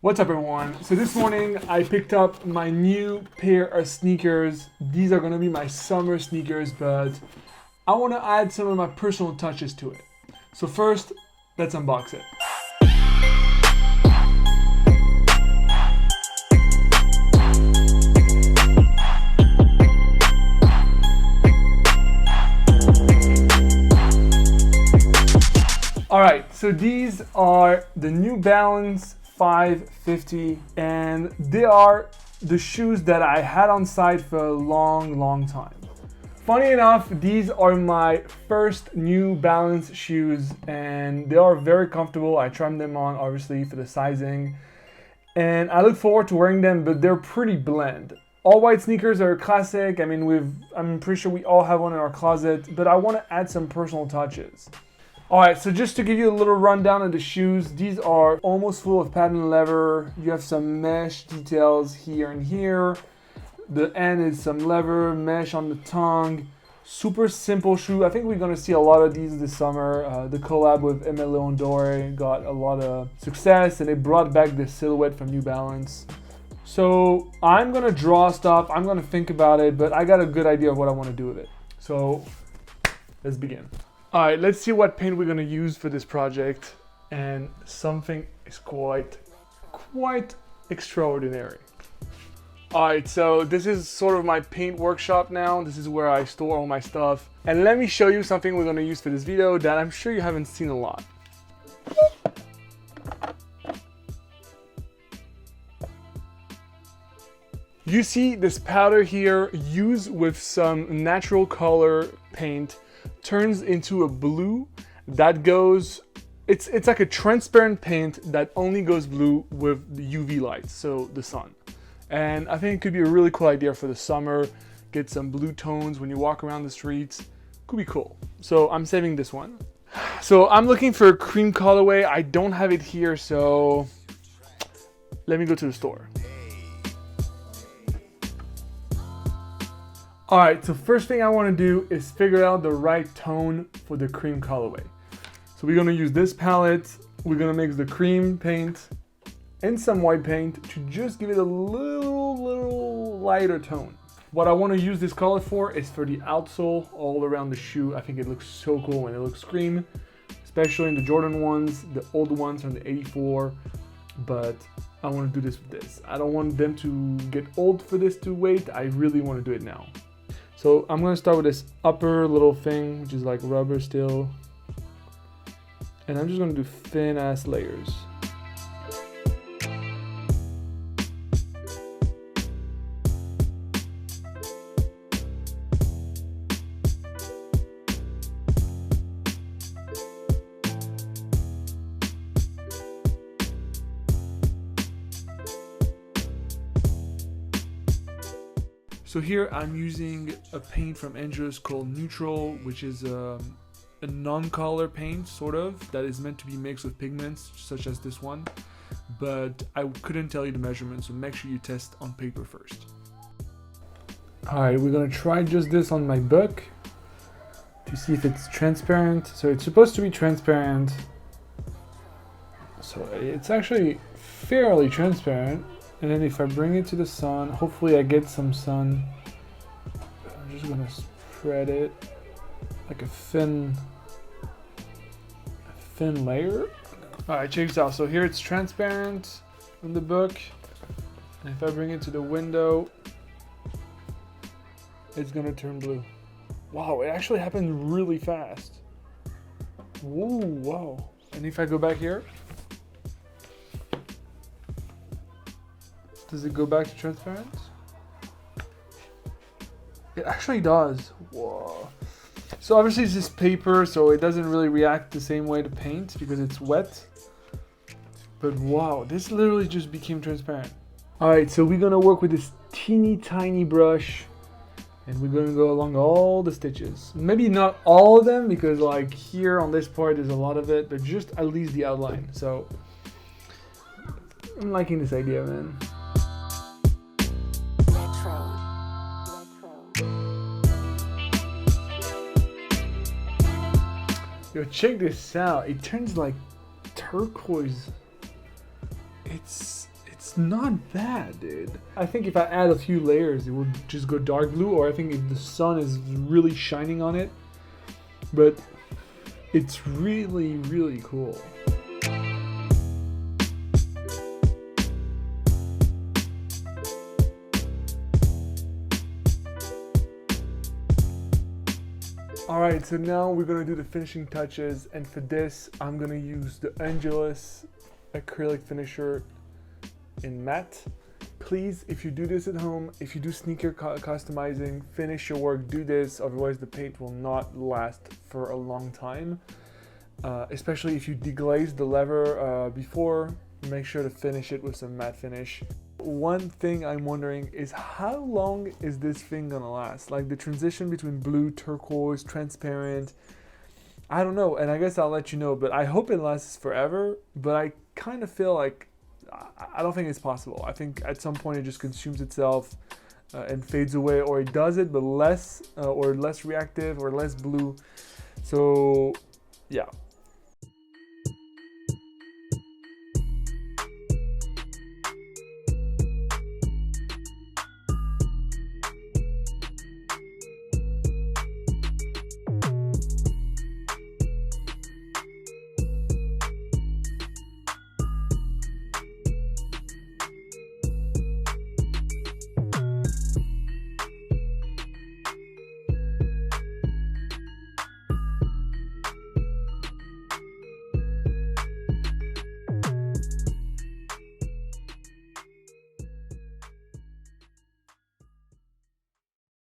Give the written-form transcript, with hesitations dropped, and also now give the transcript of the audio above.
What's up everyone? So this morning I picked up my new pair of sneakers. These are gonna be my summer sneakers, but I wanna add some of my personal touches to it. So first, let's unbox it. Alright, so these are the New Balance 550 and they are the shoes that I had on site for a long time. Funny enough, these are my first New Balance shoes and they are very comfortable. I tried them on obviously for the sizing and I look forward to wearing them, but they're pretty bland. All white sneakers are a classic. I mean, I'm pretty sure we all have one in our closet, but I want to add some personal touches. Alright, so just to give you a little rundown of the shoes, these are almost full of patent leather. You have some mesh details here and here. The end is some leather, mesh on the tongue. Super simple shoe. I think we're going to see a lot of these this summer. The collab with Aimé Leon Dore got a lot of success and it brought back this silhouette from New Balance. So I'm going to draw stuff, I'm going to think about it, but I got a good idea of what I want to do with it. So let's begin. Alright, let's see what paint we're going to use for this project, and something is quite extraordinary. Alright, so this is sort of my paint workshop now. This is where I store all my stuff. And let me show you something we're going to use for this video that I'm sure you haven't seen a lot. You see this powder here used with some natural color paint turns into a blue that goes, it's like a transparent paint that only goes blue with the UV light, so the sun. And I think it could be a really cool idea for the summer. Get some blue tones when you walk around the streets. Could be cool. So I'm saving this one. So I'm looking for a cream colorway. I don't have it here, so let me go to the store. Alright, so first thing I want to do is figure out the right tone for the cream colorway. So we're going to use this palette, we're going to mix the cream paint and some white paint to just give it a little lighter tone. What I want to use this color for is for the outsole all around the shoe. I think it looks so cool when it looks cream, especially in the Jordan ones, the old ones from the 84, but I want to do this with this. I don't want them to get old for this to wait. I really want to do it now. So I'm going to start with this upper little thing, which is like rubber still. And I'm just going to do thin ass layers. So here I'm using a paint from Andrews called Neutral, which is a non-color paint, sort of, that is meant to be mixed with pigments, such as this one. But I couldn't tell you the measurements, so make sure you test on paper first. Alright, we're gonna try just this on my book to see if it's transparent. So it's supposed to be transparent. So it's actually fairly transparent. And then if I bring it to the sun, hopefully I get some sun. I'm just gonna spread it like a thin layer. Alright, check this out. So here it's transparent in the book. And if I bring it to the window, it's gonna turn blue. Wow, it actually happened really fast. Whoa, wow. And if I go back here, does it go back to transparent? It actually does. Whoa. So obviously it's just paper, so it doesn't really react the same way to paint because it's wet. But wow, this literally just became transparent. Alright, so we're gonna work with this teeny tiny brush and we're gonna go along all the stitches. Maybe not all of them because like here on this part there's a lot of it, but just at least the outline. So I'm liking this idea, man. Yo, check this out. It turns like turquoise. It's it's not bad, dude. I think if I add a few layers, it would just go dark blue, or I think if the sun is really shining on it. But it's really, really cool. Alright, so now we're going to do the finishing touches, and for this I'm going to use the Angelus acrylic finisher in matte. Please, if you do this at home, if you do sneaker customizing, finish your work, do this, otherwise the paint will not last for a long time. Especially if you deglaze the leather before, make sure to finish it with some matte finish. One thing I'm wondering is how long is this thing gonna last? Like the transition between blue, turquoise, transparent, I don't know, and I guess I'll let you know, but I hope it lasts forever, but I kind of feel like I don't think it's possible. I think at some point it just consumes itself and fades away, or it does it, but less or less reactive or less blue. So yeah.